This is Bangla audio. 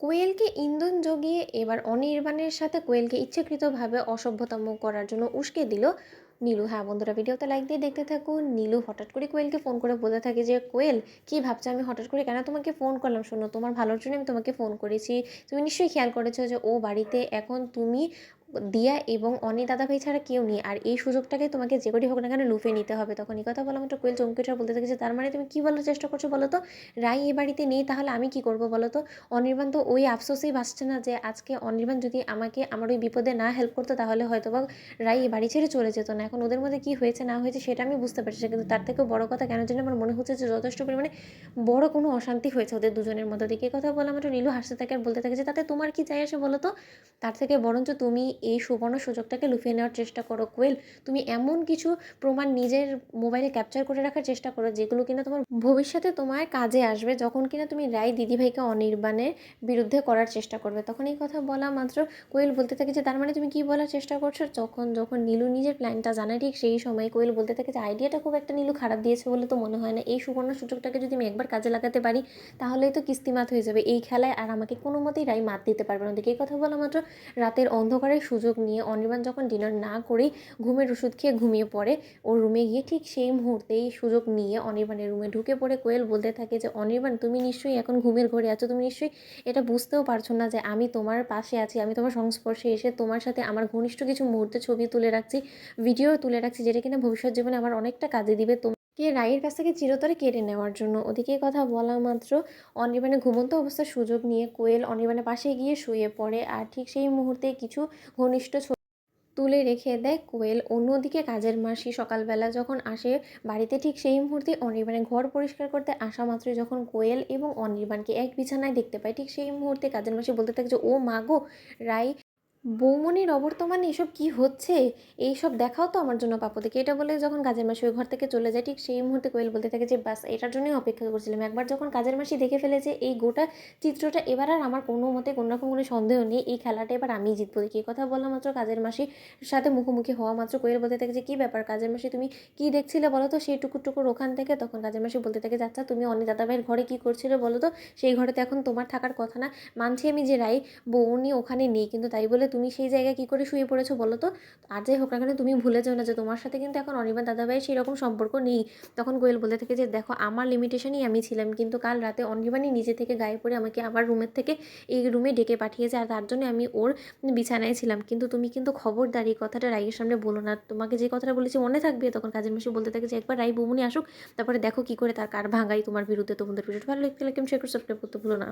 কোয়েলকে ইন্ধন জুগিয়ে এবার অনির্বাণের সাথে কোয়েলকে ইচ্ছাকৃতভাবে অসভ্যতাম করার জন্য উস্কে দিল নীলু। হ্যাঁ বন্ধুরা, ভিডিওতে লাইক দিয়ে দেখতে থাকুন। নীলু হঠাৎ করে কোয়েলকে ফোন করে বলতে থাকে যে, কোয়েল কি ভাবছো আমি হঠাৎ করে কেন তোমাকে ফোন করলাম? শোনো, তোমার ভালোর জন্য আমি তোমাকে ফোন করেছি। তুমি নিশ্চয়ই খেয়াল করেছো যে ও বাড়িতে এখন তুমি, দিয়া এবং অনি দাদাভাই ছাড়া কেউ নেই, আর এই সুযোগটাকে তোমাকে যে করেই হোক না কেন লুফে নিতে হবে। তখন এই কথা বলা মাত্র কোয়েল চমকে ওঠে আর বলতে থাকে যে, তার মানে তুমি কি বলার চেষ্টা করছো বলো তো? রাই এই বাড়িতে নেই, তাহলে আমি কি করবো বলো তো? অনির্বাণ তো ওই আফসোসেই বাঁচছে না যে আজকে অনির্বাণ যদি আমাকে আমার ওই বিপদে না হেল্প করতো তাহলে হয়তো বা রাই এই বাড়ি ছেড়ে চলে যেত না। এখন ওদের মধ্যে কি হয়েছে না হয়েছে সেটা আমি বুঝতে পারছি না, কিন্তু তার থেকেও বড় কথা কেন জানি আমার মনে হচ্ছে যে যথেষ্ট পরিমাণে বড় কোনো অশান্তি হয়েছে ওদের দুজনের মধ্যে দিকে। কথা বলা মাত্র নীলু হাসতে থাকে আর বলতে থাকে যে, তাতে তোমার কি চাই আসে বলো তো? তার থেকে বরঞ্চ তুমি এই সুবর্ণ সুযোগটাকে লুফিয়ে নেওয়ার চেষ্টা করো কোয়েল। তুমি এমন কিছু প্রমাণ নিজের মোবাইলে ক্যাপচার করে রাখার চেষ্টা করো যেগুলো কিনা তোমার ভবিষ্যতে তোমার কাজে আসবে, যখন কিনা তুমি রাই দিদিভাইকে অনির্বাণের বিরুদ্ধে করার চেষ্টা করবে। তখন এই কথা বলা মাত্র কোয়েল বলতে থাকে যে, তার মানে তুমি কি বলার চেষ্টা করছো? যখন যখন নীলু নিজের প্ল্যানটা জানায় ঠিক সেই সময় কোয়েল বলতে থাকে যে, আইডিয়াটা খুব একটা নীলু খারাপ দিয়েছে বলে তো মনে হয় না। এই সুবর্ণ সুযোগটাকে যদি আমি একবার কাজে লাগাতে পারি তাহলেই তো কিস্তিমাত হয়ে যাবে এই খেলায়, আর আমাকে কোনো মতেই রাই মাত দিতে পারবে না। ওদিকে এই কথা বলা মাত্র রাতের অন্ধকারের সুযোগ নিয়ে অনির্বাণ যখন ডিনার না করেই ঘুমের ওষুধ খেয়ে ঘুমিয়ে পড়ে ওর রুমে গিয়ে, ঠিক সেই মুহূর্তেই সুযোগ নিয়ে অনির্বাণের রুমে ঢুকে পড়ে কোয়েল বলতে থাকে যে, অনির্বাণ তুমি নিশ্চয়ই এখন ঘুমের ঘোরে আছো, তুমি নিশ্চয়ই এটা বুঝতেও পারছো না যে আমি তোমার পাশে আছি, আমি তোমার সংস্পর্শে এসে তোমার সাথে আমার ঘনিষ্ঠ কিছু মুহূর্তে ছবি তুলে রাখছি, ভিডিও তুলে রাখছি, যেটা কিনা ভবিষ্যৎ জীবনে আমার অনেকটা কাজে দিবে তোমাকে রায়ের কাছ থেকে চিরতরে কেড়ে নেওয়ার জন্য। ওদিকে কথা বলা মাত্র অনির্বাণের ঘুমন্ত অবস্থার সুযোগ নিয়ে কোয়েল অনির্বাণের পাশে গিয়ে শুয়ে পড়ে, আর ঠিক সেই মুহূর্তে কিছু ঘনিষ্ঠ তুলে রেখে দেয় কোয়েল। অন্যদিকে কাজের মাসি সকালবেলা যখন আসে বাড়িতে, ঠিক সেই মুহূর্তে অনির্বাণের ঘর পরিষ্কার করতে আসা মাত্রই যখন কোয়েল এবং অনির্বাণকে এক বিছানায় দেখতে পায়, ঠিক সেই মুহূর্তে কাজের মাসি বলতে থাকে যে, ও মা গো, রাই বৌমনির অবর্তমানে এসব কি হচ্ছে? এইসব দেখাও তো আমার জন্য পাপদিকে। এটা বলে যখন কাজের মাসি ওই ঘর থেকে চলে যায়, ঠিক সেই মুহূর্তে কোয়েল বলতে থাকে যে, বাস এটার জন্যই অপেক্ষা করছিলাম। একবার যখন কাজের মাসি দেখে ফেলেছে এই গোটা চিত্রটা, এবার আর আমার কোনো মতে কোনো রকম কোনো সন্দেহ নেই, এই খেলাটা এবার আমিই জিতবো। কি কথা বলা মাত্র কাজের মাসির সাথে মুখোমুখি হওয়া মাত্র কোয়েল বলতে থাকে যে, কী ব্যাপার কাজের মাসি, তুমি কি দেখছিলে বলো তো সেই টুকুর টুকুর ওখান থেকে? তখন কাজের মাসি বলতে থাকে যে, আচ্ছা তুমি অনি দাদাভাইয়ের ঘরে কি করছিলে বলো তো? সেই ঘরে তো এখন তোমার থাকার কথা না। মানছি আমি যে রাই বউনি ওখানে নেই, কিন্তু তাই বলে তুমি সেই জায়গায় কী করে শুয়ে পড়েছো বলো তো? আর যাই হোক না কেন, তুমি ভুলে যাও না যে তোমার সাথে কিন্তু এখন অনির্বাণ দাদাভাইয়ের সেই রকম সম্পর্ক নেই। তখন কোয়েল বলতে থাকে যে, দেখো আমার লিমিটেশনেই আমি ছিলাম, কিন্তু কাল রাতে অনির্বাণই নিজে থেকে গায়ে পড়ে আমাকে আমার রুমের থেকে এই রুমে ডেকে পাঠিয়েছে, আর তার জন্য আমি ওর বিছানায় ছিলাম। কিন্তু তুমি কিন্তু খবরদার এই কথাটা রাইয়ের সামনে বলো না। তোমাকে যে কথাটা বলেছি মনে থাকবে? তখন কাজের মাসি বলতে থাকে যে, একবার রাই বৌমনি আসুক, তারপরে দেখো কি করে তার কার ভাঙাই তোমার বিরুদ্ধে। তোমাদের ভিডিওটা ভালো লাগলে লাইক, শেয়ার, সাবস্ক্রাইব করতে ভুলো না।